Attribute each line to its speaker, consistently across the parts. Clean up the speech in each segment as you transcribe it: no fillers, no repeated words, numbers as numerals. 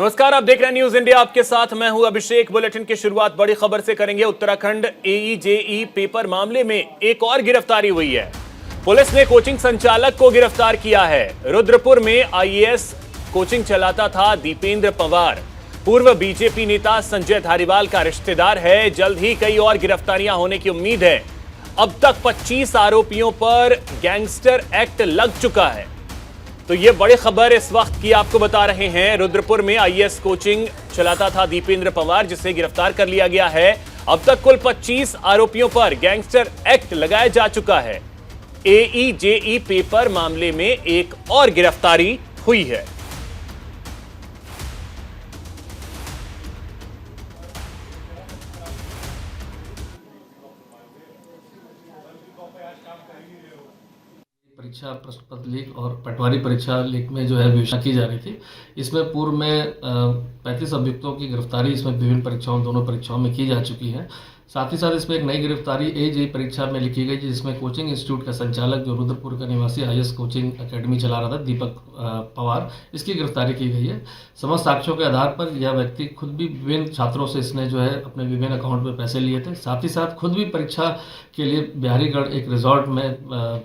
Speaker 1: नमस्कार, आप देख रहे हैं न्यूज इंडिया। आपके साथ मैं हूं अभिषेक। बुलेटिन की शुरुआत बड़ी खबर से करेंगे। उत्तराखंड एईजेई पेपर मामले में एक और गिरफ्तारी हुई है। पुलिस ने कोचिंग संचालक को गिरफ्तार किया है। रुद्रपुर में आईएएस कोचिंग चलाता था दीपेंद्र पंवार। पूर्व बीजेपी नेता संजय धारीवाल का रिश्तेदार है। जल्द ही कई और गिरफ्तारियां होने की उम्मीद है। अब तक 25 आरोपियों पर गैंगस्टर एक्ट लग चुका है। तो ये बड़ी खबर इस वक्त की आपको बता रहे हैं। रुद्रपुर में आईएएस कोचिंग चलाता था दीपेंद्र पंवार, जिसे गिरफ्तार कर लिया गया है। अब तक कुल 25 आरोपियों पर गैंगस्टर एक्ट लगाया जा चुका है। एईजेई पेपर मामले में एक और गिरफ्तारी हुई है।
Speaker 2: परीक्षा प्रश्न पत्र लीक और पटवारी परीक्षा लीक में जो है विवेचना की जा रही थी। इसमें पूर्व में 35 अभियुक्तों की गिरफ्तारी इसमें विभिन्न परीक्षाओं दोनों परीक्षाओं में की जा चुकी है। साथ ही साथ इसमें एक नई गिरफ्तारी एईजेई परीक्षा में लिखी गई, जिसमें कोचिंग इंस्टीट्यूट का संचालक जो रुद्रपुर का निवासी आईएएस कोचिंग एकेडमी चला रहा था दीपक पवार, इसकी गिरफ्तारी की गई है। समस्त साक्ष्यों के आधार पर यह व्यक्ति खुद भी विभिन्न छात्रों से इसने जो है अपने विभिन्न अकाउंट में पैसे लिए थे। साथ ही साथ खुद भी परीक्षा के लिए बिहारीगढ़ एक रिजॉर्ट में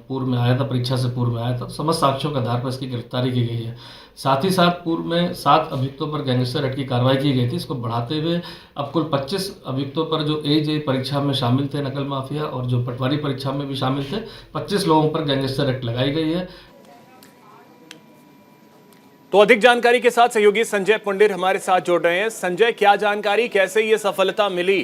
Speaker 2: पूर्व में आया था, परीक्षा से पूर्व में आया था। समस्त साक्ष्यों के आधार पर इसकी गिरफ्तारी की गई है। साथ ही साथ पूर्व में 7 अभियुक्तों पर गैंगस्टर एक्ट की कार्रवाई की गई थी। इसको बढ़ाते हुए अब कुल 25 अभियुक्तों पर जो एईजेई परीक्षा में शामिल थे नकल माफिया और जो पटवारी परीक्षा में भी शामिल थे, 25 लोगों पर गैंगस्टर एक्ट लगाई गई है।
Speaker 1: तो अधिक जानकारी के साथ सहयोगी संजय पुंडिर हमारे साथ जुड़ रहे हैं। संजय, क्या जानकारी, कैसे ये सफलता मिली?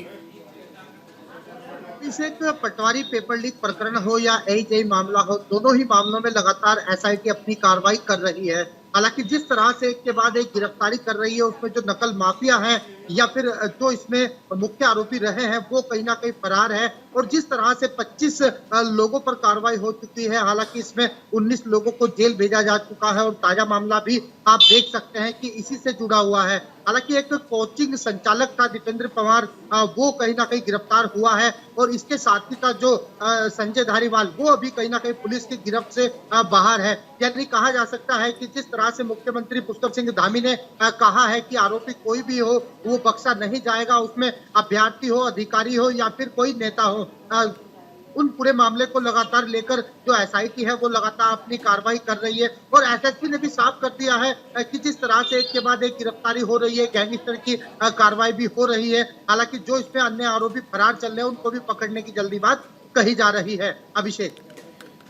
Speaker 3: इसे पटवारी पेपर लीक प्रकरण हो या एईजेई मामला हो, दोनों ही मामलों में लगातार एसआईटी अपनी कार्रवाई कर रही है। हालांकि जिस तरह से एक के बाद एक गिरफ्तारी कर रही है, उसमें जो नकल माफिया है या फिर जो इसमें मुख्य आरोपी रहे हैं वो कहीं ना कहीं फरार है। और जिस तरह से 25 लोगों पर कार्रवाई हो चुकी है, हालांकि इसमें 19 लोगों को जेल भेजा जा चुका है और ताजा मामला भी आप देख सकते हैं कि इसी से जुड़ा हुआ है। हालांकि एक कोचिंग संचालक था दीपेंद्र पंवार, वो कहीं ना कहीं गिरफ्तार हुआ है और इसके साथी का जो संजय धारीवाल, वो अभी कहीं ना कहीं पुलिस की गिरफ्त से बाहर है। यानी कहा जा सकता है कि जिस तरह से मुख्यमंत्री पुष्कर सिंह धामी ने कहा है कि आरोपी कोई भी हो वो बख्शा नहीं जाएगा, उसमें अभ्यर्थी हो, अधिकारी हो या फिर कोई नेता हो, उन पूरे मामले को लगातार लेकर जो एसआईटी है वो लगातार अपनी कार्रवाई कर रही है। और एसएसपी ने भी साफ कर दिया है कि जिस तरह से एक के बाद एक गिरफ्तारी हो रही है, गैंगस्टर की कार्रवाई भी हो रही है। हालांकि जो इसमें अन्य आरोपी फरार चल रहे हैं उनको भी पकड़ने की जल्दी बात कही जा रही है। अभिषेक,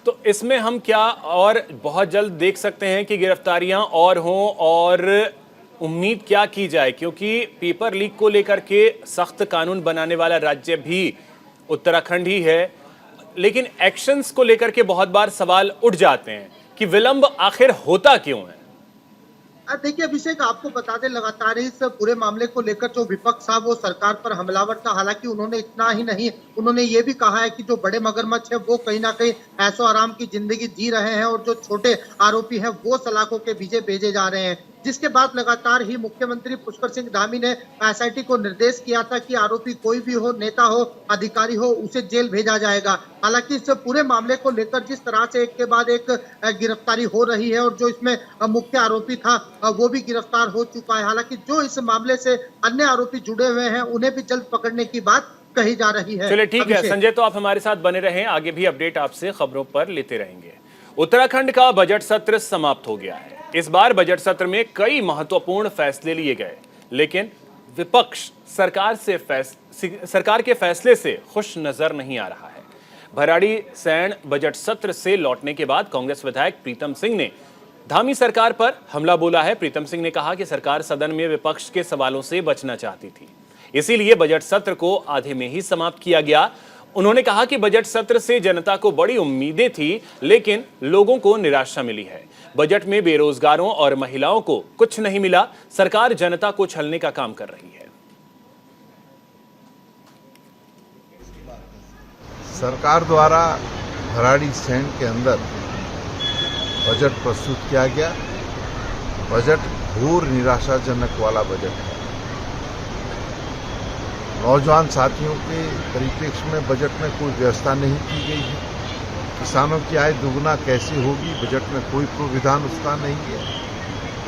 Speaker 1: तो इसमें हम क्या और बहुत जल्द देख सकते हैं कि गिरफ्तारियां और हों, और उम्मीद क्या की जाए? क्योंकि पेपर लीक को लेकर के सख्त कानून बनाने वाला राज्य भी उत्तराखंड ही है, लेकिन एक्शंस को लेकर के बहुत बार सवाल उठ जाते हैं कि विलंब आखिर होता क्यों है?
Speaker 3: देखिए अभिषेक, आपको बता दें, लगातार इस पूरे मामले को लेकर जो विपक्ष था वो सरकार पर हमलावर था। हालांकि उन्होंने इतना ही नहीं, उन्होंने ये भी कहा है कि जो बड़े मगरमच्छ है वो कहीं ना कहीं ऐशो आराम की जिंदगी जी रहे हैं और जो छोटे आरोपी हैं वो सलाखों के पीछे भेजे जा रहे हैं। जिसके बाद लगातार ही मुख्यमंत्री पुष्कर सिंह धामी ने एसआईटी को निर्देश किया था कि आरोपी कोई भी हो, नेता हो, अधिकारी हो, उसे जेल भेजा जाएगा। हालांकि इस पूरे मामले को लेकर जिस तरह से एक के बाद एक गिरफ्तारी हो रही है और जो इसमें मुख्य आरोपी था वो भी गिरफ्तार हो चुका है। हालांकि जो इस मामले से अन्य आरोपी जुड़े हुए हैं उन्हें भी जल्द पकड़ने की बात कही जा रही है।
Speaker 1: चलिए ठीक है संजय, तो आप हमारे साथ बने रहें, आगे भी अपडेट आपसे खबरों पर लेते रहेंगे। उत्तराखंड का बजट सत्र समाप्त हो गया है। इस बार बजट सत्र में कई महत्वपूर्ण फैसले लिए गए, लेकिन विपक्ष सरकार के फैसले से खुश नजर नहीं आ रहा है। भराड़ीसैंण बजट सत्र से लौटने के बाद कांग्रेस विधायक प्रीतम सिंह ने धामी सरकार पर हमला बोला है। प्रीतम सिंह ने कहा कि सरकार सदन में विपक्ष के सवालों से बचना चाहती थी, इसीलिए बजट सत्र को आधे में ही समाप्त किया गया। उन्होंने कहा कि बजट सत्र से जनता को बड़ी उम्मीदें थी, लेकिन लोगों को निराशा मिली है। बजट में बेरोजगारों और महिलाओं को कुछ नहीं मिला। सरकार जनता को छलने का काम कर रही है।
Speaker 4: सरकार द्वारा भराड़ीसैंण के अंदर बजट प्रस्तुत किया गया। बजट घोर निराशाजनक वाला बजट है। नौजवान साथियों के परिप्रेक्ष्य में बजट में कोई व्यवस्था नहीं की गई है। किसानों की आय दुगना कैसे होगी, बजट में कोई प्रावधान उसका नहीं है।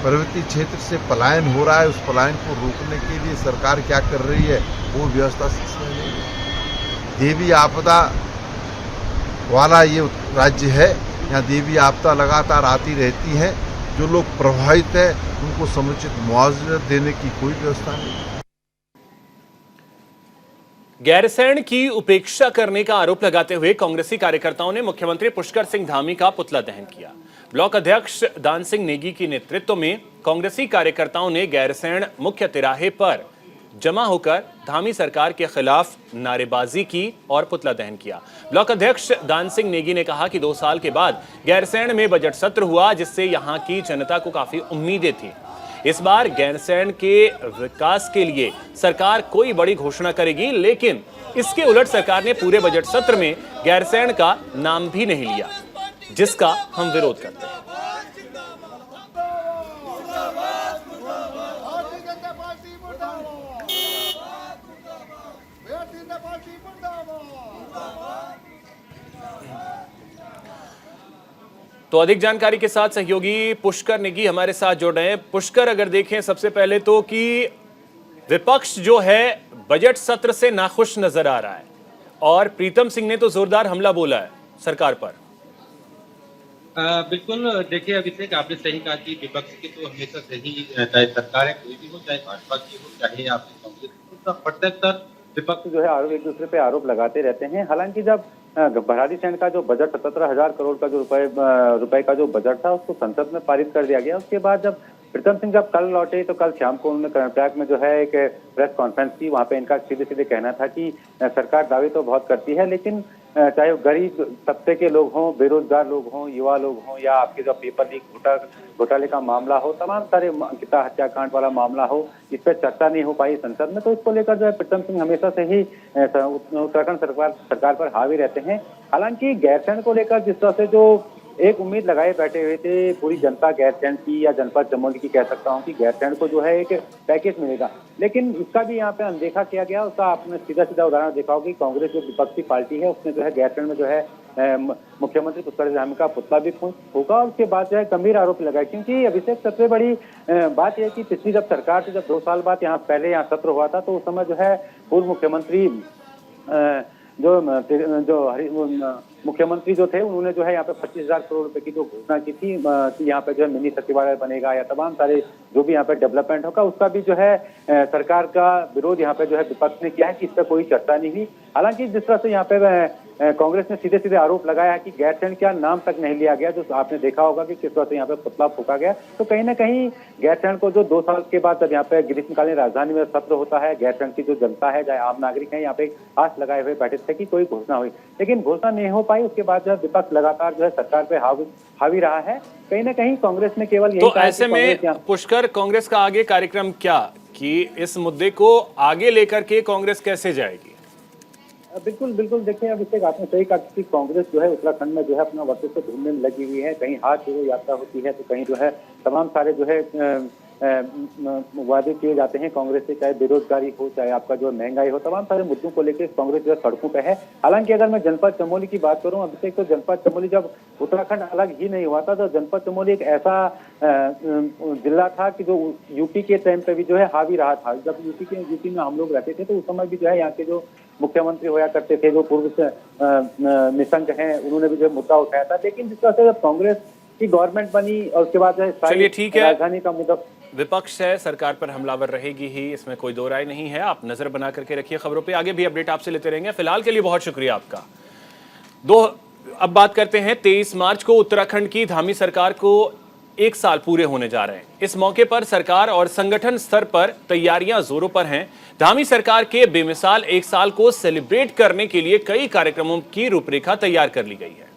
Speaker 4: पर्वतीय क्षेत्र से पलायन हो रहा है, उस पलायन को रोकने के लिए सरकार क्या कर रही है वो व्यवस्था इसमें नहीं है। देवी आपदा वाला ये राज्य है, यहाँ देवी आपदा लगातार आती रहती है। जो लोग प्रभावित है उनको समुचित मुआवजा देने की कोई व्यवस्था नहीं।
Speaker 1: गैरसैंण की उपेक्षा करने का आरोप लगाते हुए कांग्रेसी कार्यकर्ताओं ने मुख्यमंत्री पुष्कर सिंह धामी का पुतला दहन किया। ब्लॉक अध्यक्ष दान सिंह नेगी के नेतृत्व में कांग्रेसी कार्यकर्ताओं ने गैरसैंण मुख्य तिराहे पर जमा होकर धामी सरकार के खिलाफ नारेबाजी की और पुतला दहन किया। ब्लॉक अध्यक्ष दान सिंह नेगी ने कहा कि 2 साल के बाद गैरसैंण में बजट सत्र हुआ, जिससे यहां की जनता को काफी उम्मीदें थी। इस बार गैरसैंण के विकास के लिए सरकार कोई बड़ी घोषणा करेगी, लेकिन इसके उलट सरकार ने पूरे बजट सत्र में गैरसैंण का नाम भी नहीं लिया, जिसका हम विरोध करते हैं। तो अधिक जानकारी के साथ सहयोगी पुष्कर नेगी हमारे साथ जुड़ रहे हैं। पुष्कर, अगर देखें सबसे पहले तो कि विपक्ष जो है बजट सत्र से नाखुश नजर आ रहा है और प्रीतम सिंह ने तो जोरदार हमला बोला है सरकार पर।
Speaker 5: बिल्कुल, देखिए अभिषेक, आपने सही कहा कि विपक्ष की तो हमेशा सही, चाहे सरकार है कोई भी हो, चाहे भाजपा की हो, चाहे आपकी कांग्रेस की, तो प्रत्येक विपक्ष जो है एक दूसरे पे आरोप लगाते रहते हैं। हालांकि जब भराड़ीसैंण का जो बजट 17,000 करोड़ का जो रुपए का जो बजट था उसको संसद में पारित कर दिया गया। उसके बाद जब प्रीतम सिंह जब कल लौटे तो कल शाम को उन्होंने कर्नाटक में जो है एक प्रेस कॉन्फ्रेंस की। वहां पे इनका सीधे सीधे कहना था कि सरकार दावे तो बहुत करती है, लेकिन चाहे वो गरीब तबके के लोग हों, बेरोजगार लोग हों, युवा लोग हों, या आपके जो पेपर लीक घोटाले का मामला हो, तमाम सारे अंकिता हत्याकांड वाला मामला हो, इस पर चर्चा नहीं हो पाई संसद में। तो इसको लेकर जो है प्रीतम सिंह हमेशा से ही उत्तराखंड सरकार पर हावी रहते हैं। हालांकि गैरसैंण को लेकर जिस तरह से जो एक उम्मीद लगाए बैठे हुए थे पूरी जनता गैरसैंण की या जनपद चमोली की, कह सकता हूं कि गैरसैंण को जो है एक पैकेज मिलेगा, लेकिन इसका भी यहाँ पे अनदेखा किया गया। उसका आपने सीधा सीधा उदाहरण देखा होगा कि कांग्रेस जो विपक्षी पार्टी है उसने जो है गैरसैंण में जो है मुख्यमंत्री पुष्कर सिंह धामी का पुतला भी फूंका और उसके बाद जो है गंभीर आरोप लगाए। क्योंकि अभिषेक, सबसे बड़ी बात यह है कि पिछली जब सरकार थी, जब 2 साल बाद पहले यहाँ सत्र हुआ था, तो उस समय जो है पूर्व मुख्यमंत्री मुख्यमंत्री जो थे उन्होंने जो है यहाँ पे 25,000 करोड़ रुपए की जो घोषणा की थी कि यहाँ पे जो है मिनी सचिवालय बनेगा या तमाम सारे जो भी यहाँ पे डेवलपमेंट होगा, उसका भी जो है सरकार का विरोध यहाँ पे जो है विपक्ष ने किया है कि इस पर कोई चर्चा नहीं हुई। हालांकि जिस तरह से यहाँ पे कांग्रेस ने सीधे सीधे आरोप लगाया है कि गैरसैंण का नाम तक नहीं लिया गया, जो आपने देखा होगा कि किस तरह से यहाँ पे पुतला फूका गया, तो कहीं ना कहीं गैरसैंण को जो 2 साल के बाद जब यहाँ पे ग्रीष्मकालीन राजधानी में सत्र होता है, गैरसैंण की जो जनता है, चाहे आम नागरिक है, यहाँ पे आस लगाए हुए बैठे थे कि कोई घोषणा हुई, लेकिन घोषणा नहीं हो पाई। उसके बाद जो है विपक्ष लगातार जो है सरकार पे हावी रहा है। कहीं ना कहीं कांग्रेस ने केवल यही
Speaker 1: तो ऐसे में पुष्कर, कांग्रेस का आगे कार्यक्रम क्या, कि इस मुद्दे को आगे लेकर के कांग्रेस कैसे जाएगी?
Speaker 6: बिल्कुल बिल्कुल, देखिए अभिषेक, आपने सही कहा कि कांग्रेस जो है उत्तराखंड में जो है अपना वर्चस्व ढूंढने में लगी हुई है। कहीं हाथ जोड़ो यात्रा होती है तो कहीं जो है तमाम सारे जो है वादे किए जाते हैं कांग्रेस से, चाहे बेरोजगारी हो, चाहे आपका जो महंगाई हो, तमाम सारे मुद्दों को लेकर कांग्रेस जो है सड़कों पे है। हालांकि अगर मैं जनपद चमोली की बात करूं अभिषेक, तो जनपद चमोली जब उत्तराखंड अलग ही नहीं हुआ था तो जनपद चमोली एक ऐसा जिला था कि जो यूपी के टाइम पे भी जो है हावी रहा था। जब यूपी में हम लोग रहते थे तो उस समय भी जो है यहाँ के जो मुख्यमंत्री होया करते थे, जो पूर्व से निशंक हैं, उन्होंने भी जो मुद्दा उठाया था। लेकिन जिस तरह से जब कांग्रेस की गवर्नमेंट बनी और उसके बाद जो
Speaker 1: चलिए ठीक है,
Speaker 6: राजधानी का मुद्दा
Speaker 1: विपक्ष है, सरकार पर हमलावर रहेगी ही, इसमें कोई दो राय नहीं है। आप नजर बना करके रखिए खबरों पे, आगे भी अपडेट आपसे लेते रहेंगे। फिलहाल के लिए बहुत शुक्रिया आपका। अब बात करते हैं 23 मार्च को उत्तराखंड की धामी सरकार को 1 साल पूरे होने जा रहे हैं। इस मौके पर सरकार और संगठन स्तर पर तैयारियां जोरों पर हैं। धामी सरकार के बेमिसाल 1 साल को सेलिब्रेट करने के लिए कई कार्यक्रमों की रूपरेखा तैयार कर ली गई है।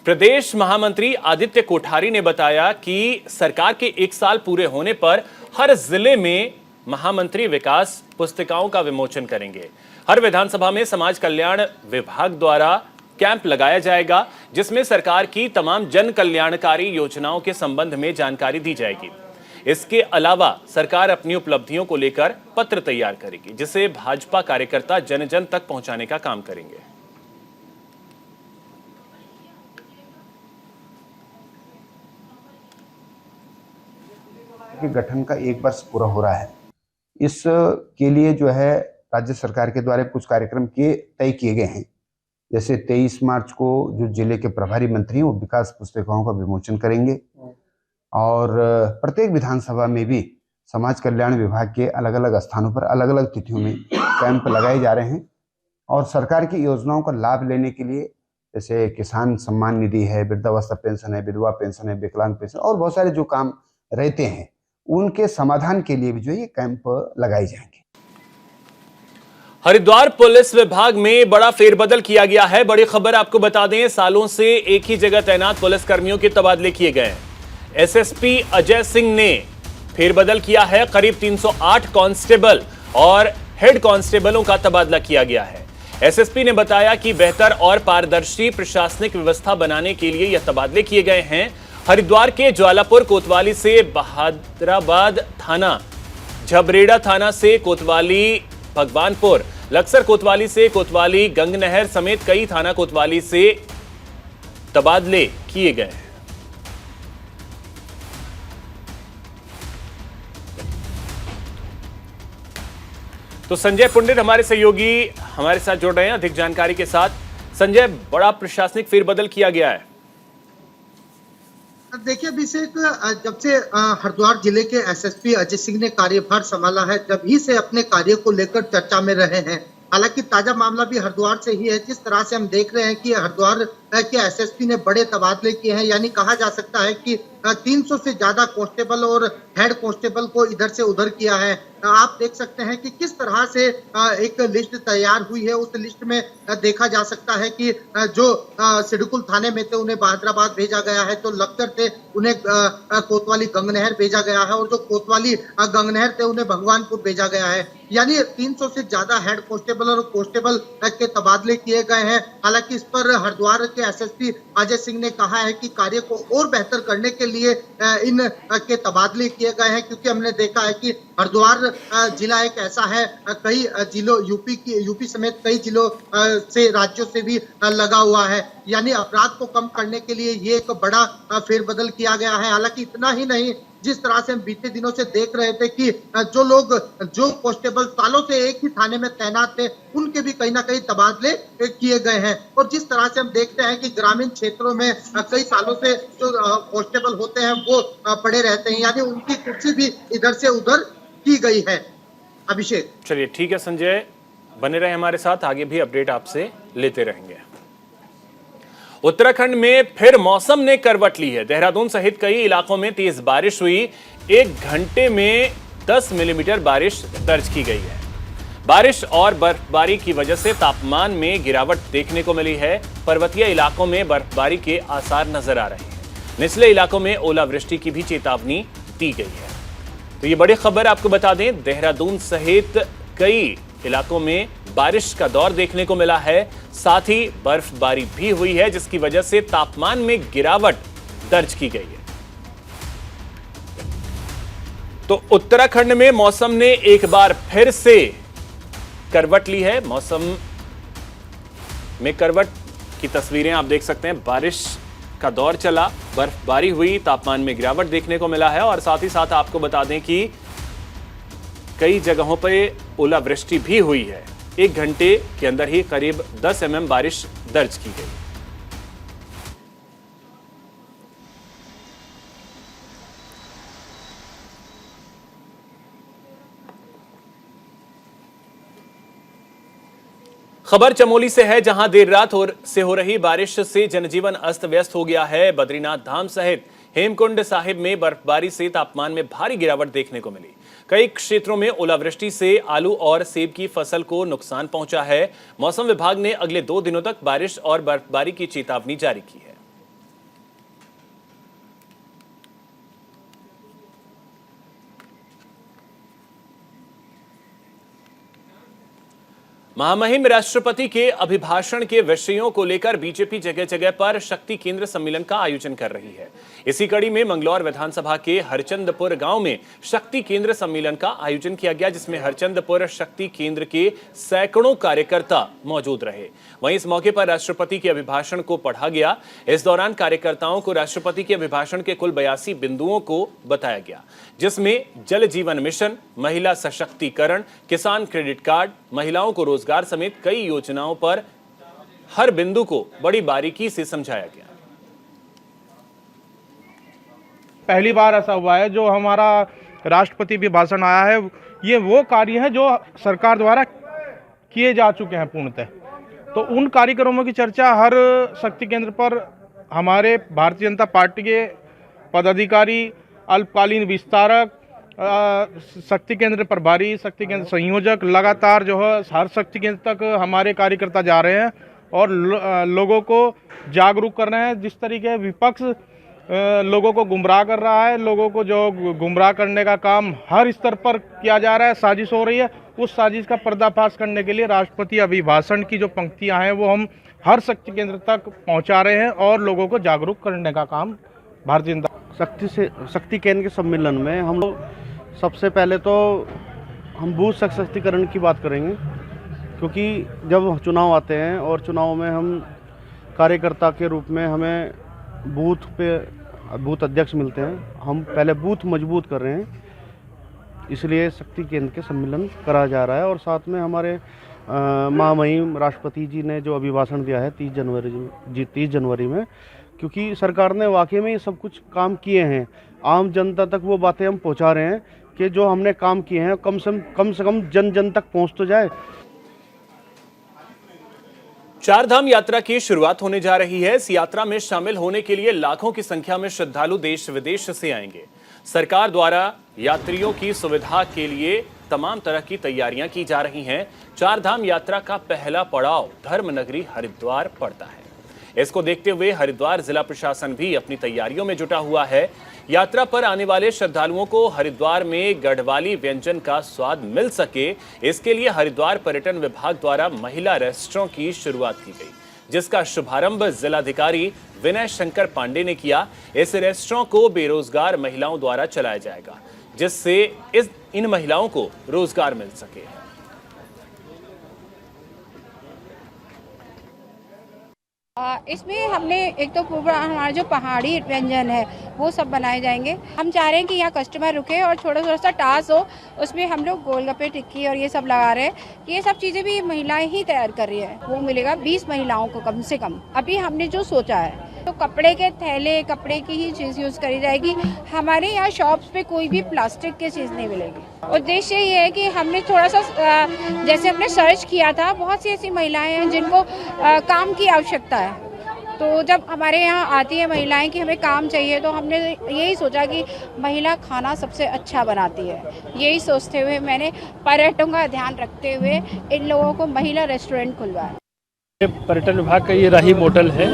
Speaker 1: प्रदेश महामंत्री आदित्य कोठारी ने बताया कि सरकार के 1 साल पूरे होने पर हर जिले में महामंत्री विकास पुस्तिकाओं का विमोचन करेंगे। हर विधानसभा में समाज कल्याण विभाग द्वारा कैंप लगाया जाएगा, जिसमें सरकार की तमाम जन कल्याणकारी योजनाओं के संबंध में जानकारी दी जाएगी। इसके अलावा सरकार अपनी उपलब्धियों को लेकर पत्र तैयार करेगी, जिसे भाजपा कार्यकर्ता जन जन तक पहुंचाने का काम करेंगे।
Speaker 7: के गठन का 1 वर्ष पूरा हो रहा है। इस के लिए जो है राज्य सरकार के द्वारा कुछ कार्यक्रम तय किए गए हैं। जैसे 23 मार्च को जो जिले के प्रभारी मंत्री हैं वो विकास पुस्तिकाओं का विमोचन करेंगे और प्रत्येक विधानसभा में भी समाज कल्याण विभाग के अलग अलग स्थानों पर अलग अलग तिथियों में कैंप लगाए जा रहे हैं और सरकार की योजनाओं का लाभ लेने के लिए जैसे किसान सम्मान निधि है, वृद्धावस्था पेंशन है, विधवा पेंशन है, विकलांग पेंशन और बहुत सारे जो काम रहते हैं उनके समाधान के लिए भी जो ये कैंप लगाए जाएंगे।
Speaker 1: हरिद्वार पुलिस विभाग में बड़ा फेरबदल किया गया है। बड़ी खबर आपको बता दें, सालों से एक ही जगह तैनात पुलिस कर्मियों के तबादले किए गए हैं। एसएसपी अजय सिंह ने फेरबदल किया है। करीब 308 कांस्टेबल और हेड कांस्टेबलों का तबादला किया गया है। एसएसपी ने बताया कि बेहतर और पारदर्शी प्रशासनिक व्यवस्था बनाने के लिए यह तबादले किए गए हैं। हरिद्वार के ज्वालापुर कोतवाली से बहादराबाद थाना, झबरेड़ा थाना से कोतवाली भगवानपुर, लक्सर कोतवाली से कोतवाली गंगनहर समेत कई थाना कोतवाली से तबादले किए गए हैं। तो संजय पंडित हमारे सहयोगी हमारे साथ जुड़ रहे हैं अधिक जानकारी के साथ। संजय, बड़ा प्रशासनिक फेरबदल किया गया है।
Speaker 3: देखिए अभिषेक, जब से हरिद्वार जिले के एसएसपी अजय सिंह ने कार्यभार संभाला है, जब ही से अपने कार्य को लेकर चर्चा में रहे हैं। हालांकि ताजा मामला भी हरिद्वार से ही है। जिस तरह से हम देख रहे हैं कि हरिद्वार के एसएसपी ने बड़े तबादले किए हैं, यानी कहा जा सकता है कि 300 से ज्यादा कांस्टेबल और हेड कांस्टेबल को इधर से उधर किया है। आप देख सकते हैं कि किस तरह से एक लिस्ट तैयार हुई है। उस लिस्ट में देखा जा सकता है कि जो सिडकुल थाने में थे उन्हें बहादराबाद भेजा गया है, तो लक्सर थे उन्हें कोतवाली गंगनहर भेजा गया है और जो कोतवाली गंगनहर थे उन्हें भगवानपुर भेजा गया है। यानी 300 से ज्यादा हेड कांस्टेबल और कांस्टेबल के तबादले किए गए हैं। हालांकि इस पर हरिद्वार के एसएसपी अजय सिंह ने कहा है कि कार्य को और बेहतर करने के लिए इन के तबादले किए गए हैं, क्योंकि हमने देखा है कि हरिद्वार जिला एक ऐसा है, कई जिलों यूपी समेत कई जिलों से राज्यों से भी लगा हुआ है। यानी अपराध को कम करने के लिए ये एक बड़ा फेरबदल किया गया है। हालांकि इतना ही नहीं, जिस तरह से हम बीते दिनों से देख रहे थे कि जो कांस्टेबल सालों से एक ही थाने में तैनात थे उनके भी कहीं ना कहीं तबादले किए गए हैं। और जिस तरह से हम देखते हैं कि ग्रामीण क्षेत्रों में कई सालों से जो कांस्टेबल होते हैं वो पड़े रहते हैं, यानी उनकी कुर्सी भी इधर से उधर की गई है। अभिषेक,
Speaker 1: चलिए ठीक है संजय, बने रहे हमारे साथ, आगे भी अपडेट आपसे लेते रहेंगे। उत्तराखंड में फिर मौसम ने करवट ली है। देहरादून सहित कई इलाकों में तेज बारिश हुई। 1 घंटे में 10 मिलीमीटर बारिश दर्ज की गई है। बारिश और बर्फबारी की वजह से तापमान में गिरावट देखने को मिली है। पर्वतीय इलाकों में बर्फबारी के आसार नजर आ रहे हैं। निचले इलाकों में ओलावृष्टि की भी चेतावनी दी गई है। तो ये बड़ी खबर आपको बता दें, देहरादून सहित कई इलाकों में बारिश का दौर देखने को मिला है। साथ ही बर्फबारी भी हुई है, जिसकी वजह से तापमान में गिरावट दर्ज की गई है। तो उत्तराखंड में मौसम ने एक बार फिर से करवट ली है। मौसम में करवट की तस्वीरें आप देख सकते हैं। बारिश का दौर चला, बर्फबारी हुई, तापमान में गिरावट देखने को मिला है और साथ ही साथ आपको बता दें कि कई जगहों पर ओलावृष्टि भी हुई है। 1 घंटे के अंदर ही करीब 10 mm बारिश दर्ज की गई। खबर चमोली से है, जहां देर रात से हो रही बारिश से जनजीवन अस्त व्यस्त हो गया है। बद्रीनाथ धाम सहित हेमकुंड साहिब में बर्फबारी से तापमान में भारी गिरावट देखने को मिली। कई क्षेत्रों में ओलावृष्टि से आलू और सेब की फसल को नुकसान पहुंचा है। मौसम विभाग ने अगले 2 दिनों तक बारिश और बर्फबारी की चेतावनी जारी की है। महामहिम राष्ट्रपति के अभिभाषण के विषयों को लेकर बीजेपी जगह जगह पर शक्ति केंद्र सम्मेलन का आयोजन कर रही है। इसी कड़ी में मंगलौर विधानसभा के हरचंदपुर गांव में शक्ति केंद्र सम्मेलन का आयोजन किया गया, जिसमें हरचंदपुर शक्ति केंद्र के सैकड़ों कार्यकर्ता मौजूद रहे। वहीं इस मौके पर राष्ट्रपति के अभिभाषण को पढ़ा गया। इस दौरान कार्यकर्ताओं को राष्ट्रपति के अभिभाषण के कुल 82 बिंदुओं को बताया गया, जिसमें जल जीवन मिशन, महिला सशक्तिकरण, किसान क्रेडिट कार्ड, महिलाओं को रोजगार समेत कई योजनाओं पर हर बिंदु को बड़ी बारीकी से समझाया गया।
Speaker 8: पहली बार ऐसा हुआ है जो हमारा राष्ट्रपति अभिभाषण आया है, ये वो कार्य है जो सरकार द्वारा किए जा चुके हैं पूर्णतः। तो उन कार्यक्रमों की चर्चा हर शक्ति केंद्र पर हमारे भारतीय जनता पार्टी के पदाधिकारी, अल्पकालीन विस्तारक, शक्ति केंद्र प्रभारी, शक्ति केंद्र संयोजक लगातार जो है हर शक्ति केंद्र तक हमारे कार्यकर्ता जा रहे हैं और लोगों को जागरूक कर रहे हैं। जिस तरीके विपक्ष लोगों को गुमराह कर रहा है, लोगों को जो गुमराह करने का काम हर स्तर पर किया जा रहा है, साजिश हो रही है, उस साजिश का पर्दाफाश करने के लिए राष्ट्रपति अभिभाषण की जो पंक्तियां हैं वो हम हर शक्ति केंद्र तक पहुंचा रहे हैं और लोगों को जागरूक करने का काम भारतीय जनता
Speaker 9: शक्ति केंद्र के सम्मेलन में हम लोग सबसे पहले तो हम बूथ सशक्तिकरण की बात करेंगे, क्योंकि जब चुनाव आते हैं और चुनाव में हम कार्यकर्ता के रूप में हमें बूथ अध्यक्ष मिलते हैं, हम पहले बूथ मजबूत कर रहे हैं, इसलिए शक्ति केंद्र के सम्मेलन करा जा रहा है। और साथ में हमारे महामहिम राष्ट्रपति जी ने जो अभिभाषण दिया है 30 जनवरी में, क्योंकि सरकार ने वाकई में ये सब कुछ काम किए हैं, आम जनता तक वो बातें हम पहुंचा रहे हैं कि जो हमने काम किए हैं कम से कम जन जन तक पहुंच तो जाए।
Speaker 1: चारधाम यात्रा की शुरुआत होने जा रही है। इस यात्रा में शामिल होने के लिए लाखों की संख्या में श्रद्धालु देश विदेश से आएंगे। सरकार द्वारा यात्रियों की सुविधा के लिए तमाम तरह की तैयारियां की जा रही हैं। चारधाम यात्रा का पहला पड़ाव धर्मनगरी हरिद्वार पड़ता है। इसको देखते हुए हरिद्वार जिला प्रशासन भी अपनी तैयारियों में जुटा हुआ है। यात्रा पर आने वाले श्रद्धालुओं को हरिद्वार में गढ़वाली व्यंजन का स्वाद मिल सके, इसके लिए हरिद्वार पर्यटन विभाग द्वारा महिला रेस्टोरेंट की शुरुआत की गई, जिसका शुभारंभ जिलाधिकारी विनय शंकर पांडे ने किया। इस रेस्टोरेंट को बेरोजगार महिलाओं द्वारा चलाया जाएगा, जिससे इन महिलाओं को रोजगार मिल सके।
Speaker 10: इसमें हमने एक तो हमारा जो पहाड़ी व्यंजन है वो सब बनाए जाएंगे। हम चाह रहे हैं कि यहाँ कस्टमर रुके और थोड़ा सा टास हो, उसमें हम लोग गोलगप्पे, टिक्की और ये सब लगा रहे हैं। ये सब चीज़ें भी महिलाएं ही तैयार कर रही है। वो मिलेगा 20 महिलाओं को कम से कम। अभी हमने जो सोचा है तो कपड़े के थैले, कपड़े की ही चीज़ यूज़ करी जाएगी। हमारे यहाँ शॉप्स पे कोई भी प्लास्टिक की चीज़ नहीं मिलेगी। उद्देश्य ये है कि हमने थोड़ा सा जैसे हमने सर्च किया था, बहुत सी ऐसी महिलाएं हैं जिनको काम की आवश्यकता है। तो जब हमारे यहाँ आती है महिलाएं कि हमें काम चाहिए, तो हमने यही सोचा कि महिला खाना सबसे अच्छा बनाती है। यही सोचते हुए मैंने पर्यटकों का ध्यान रखते हुए इन लोगों को महिला रेस्टोरेंट खुलवाया।
Speaker 11: पर्यटन विभाग का ये राही मोटल है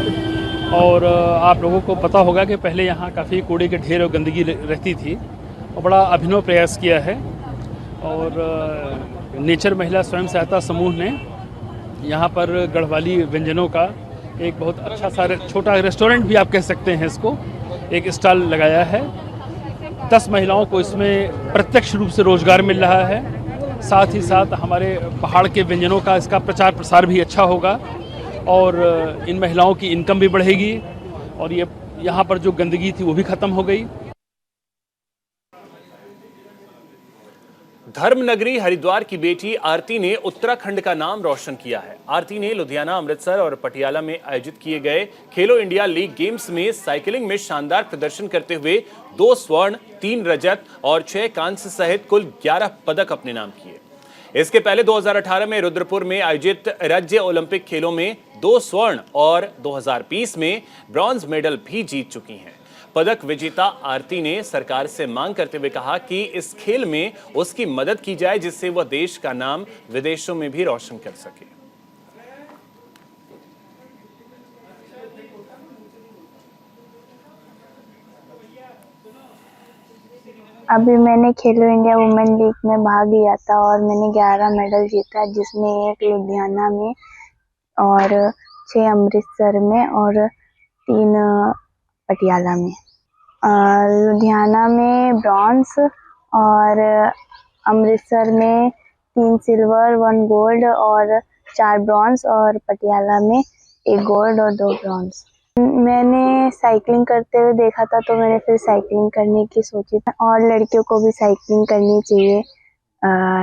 Speaker 11: और आप लोगों को पता होगा कि पहले यहाँ काफ़ी कूड़े के ढेर और गंदगी रहती थी और बड़ा अभिनव प्रयास किया है। और नेचर महिला स्वयं सहायता समूह ने यहाँ पर गढ़वाली व्यंजनों का एक बहुत अच्छा सा छोटा रेस्टोरेंट भी आप कह सकते हैं इसको, एक स्टॉल लगाया है। 10 महिलाओं को इसमें प्रत्यक्ष रूप से रोजगार मिल रहा है। साथ ही साथ हमारे पहाड़ के व्यंजनों का इसका प्रचार प्रसार भी अच्छा होगा और इन महिलाओं की इनकम भी बढ़ेगी और ये यहाँ पर जो गंदगी थी वो भी खत्म हो गई।
Speaker 1: धर्मनगरी हरिद्वार की बेटी आरती ने उत्तराखंड का नाम रोशन किया है। आरती ने लुधियाना, अमृतसर और पटियाला में आयोजित किए गए खेलो इंडिया लीग गेम्स में साइकिलिंग में शानदार प्रदर्शन करते हुए 2 स्वर्ण, 3 रजत और 6 कांस्य सहित कुल 11 पदक अपने नाम किए। इसके पहले 2018 में रुद्रपुर में आयोजित राज्य ओलंपिक खेलों में 2 स्वर्ण और 2020 में ब्रॉन्ज मेडल भी जीत चुकी हैं। पदक विजेता आरती ने सरकार से मांग करते हुए कहा कि इस खेल में उसकी मदद की जाए, जिससे वह देश का नाम विदेशों में भी रोशन कर सके।
Speaker 10: अभी मैंने खेलो इंडिया वुमेन लीग में भाग लिया था और मैंने 11 मेडल जीता, जिसमें 1 लुधियाना में और 6 अमृतसर में और 3 पटियाला में। लुधियाना में ब्रॉन्ज और अमृतसर में 3 सिल्वर 1 गोल्ड और 4 ब्रॉन्ज और पटियाला में 1 गोल्ड और 2 ब्रॉन्ज। मैंने साइकिलिंग करते हुए देखा था तो मैंने फिर साइकिलिंग करने की सोची था और लड़कियों को भी साइकिलिंग करनी चाहिए।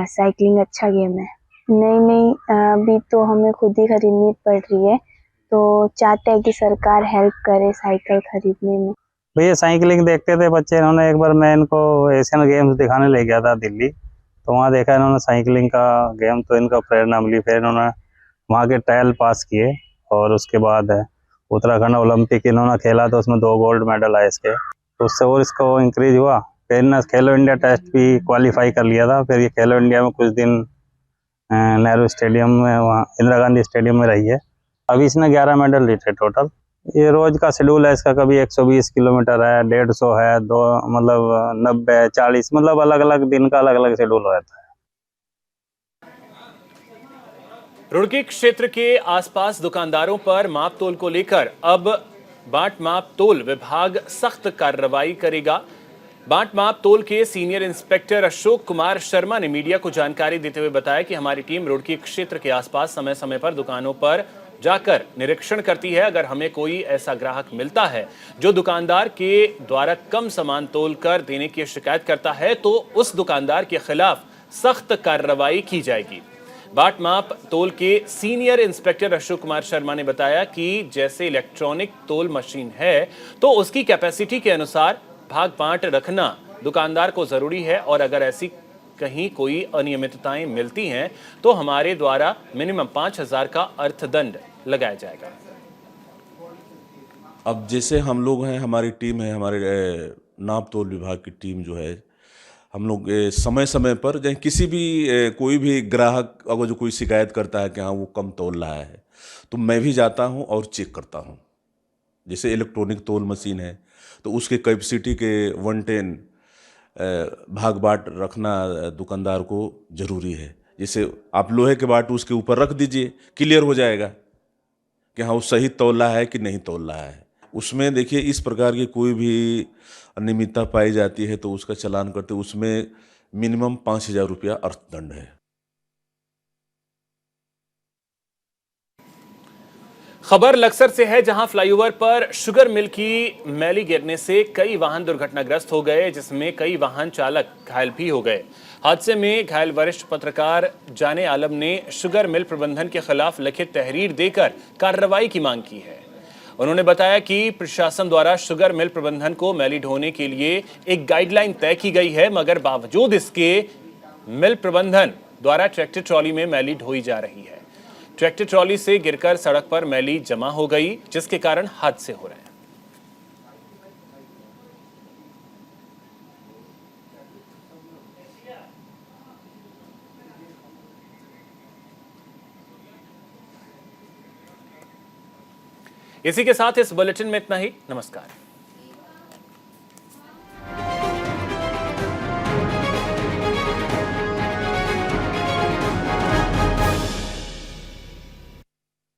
Speaker 10: साइकिलिंग अच्छा गेम है। नहीं अभी तो हमें खुद ही खरीदनी पड़ रही है, तो चाहते हैं कि सरकार हेल्प करे साइकिल खरीदने में।
Speaker 12: भैया साइकिलिंग देखते थे बच्चे, इन्होंने एक बार मैं इनको एशियन गेम्स दिखाने ले गया था दिल्ली, तो वहाँ देखा इन्होंने साइकिलिंग का गेम, तो इनका प्रेरणा मिली। फिर इन्होंने वहाँ के ट्रायल पास किए और उसके बाद उत्तराखंड ओलंपिक इन्होंने खेला तो उसमें 2 गोल्ड मेडल आए इसके, तो उससे और इसको इंक्रीज हुआ। फिर इन्होंने खेलो इंडिया टेस्ट भी क्वालिफाई कर लिया था। फिर ये खेलो इंडिया में कुछ दिन नेहरू स्टेडियम में, वहाँ इंदिरा गांधी स्टेडियम में रही है। अभी इसने 11 मेडल जीते टोटल। ये रोज का शेड्यूल है इसका, कभी 120 किलोमीटर है, 150 है, 2 मतलब 90 40, मतलब अलग अलग दिन का अलग अलग शेड्यूल रहता है।
Speaker 1: रुड़की क्षेत्र के आसपास दुकानदारों पर माप तोल को लेकर अब बाट माप तोल विभाग सख्त कार्रवाई करेगा। बाट माप तोल के सीनियर इंस्पेक्टर अशोक कुमार शर्मा ने मीडिया को जानकारी देते हुए बताया कि हमारी टीम रुड़की क्षेत्र के आसपास समय समय पर दुकानों पर जाकर निरीक्षण करती है। अगर हमें कोई ऐसा ग्राहक मिलता है जो दुकानदार के द्वारा कम सामान तोल कर देने की शिकायत करता है तो उस दुकानदार के खिलाफ सख्त कार्रवाई की जाएगी। बाट माप तोल के सीनियर इंस्पेक्टर अशोक कुमार शर्मा ने बताया कि जैसे इलेक्ट्रॉनिक तोल मशीन है तो उसकी कैपेसिटी के अनुसार भाग बांट रखना दुकानदार को जरूरी है और अगर ऐसी कहीं कोई अनियमितताएं मिलती हैं तो हमारे द्वारा मिनिमम 5,000 का अर्थदंड लगाया जाएगा।
Speaker 13: अब जैसे हम लोग हैं, हमारी टीम है, हमारे नाप तोल विभाग की टीम जो है, हम लोग समय समय पर जैसे किसी भी कोई भी ग्राहक अगर जो कोई शिकायत करता है कि हाँ वो कम तोल रहा है तो मैं भी जाता हूँ और चेक करता हूँ। जैसे इलेक्ट्रॉनिक तोल मशीन है तो उसके कैपेसिटी के 110 भाग बाट रखना दुकानदार को ज़रूरी है। जैसे आप लोहे के बाट उसके ऊपर रख दीजिए, क्लियर हो जाएगा कि हाँ वो सही तोल रहा है कि नहीं तोल रहा है। उसमें देखिए इस प्रकार की कोई भी अनियमितता पाई जाती है तो उसका चालान करते, उसमें मिनिमम 5,000 रुपया अर्थदंड है।
Speaker 1: खबर लक्सर से है, जहां फ्लाईओवर पर शुगर मिल की मैली गिरने से कई वाहन दुर्घटनाग्रस्त हो गए, जिसमें कई वाहन चालक घायल भी हो गए। हादसे में घायल वरिष्ठ पत्रकार जाने आलम ने शुगर मिल प्रबंधन के खिलाफ लिखित तहरीर देकर कार्रवाई की मांग की है। उन्होंने बताया कि प्रशासन द्वारा शुगर मिल प्रबंधन को मैली ढोने के लिए एक गाइडलाइन तय की गई है, मगर बावजूद इसके मिल प्रबंधन द्वारा ट्रैक्टर ट्रॉली में मैली ढोई जा रही है। ट्रैक्टर ट्रॉली से गिरकर सड़क पर मैली जमा हो गई, जिसके कारण हादसे हो रहे हैं। इसी के साथ इस बुलेटिन में इतना ही। नमस्कार।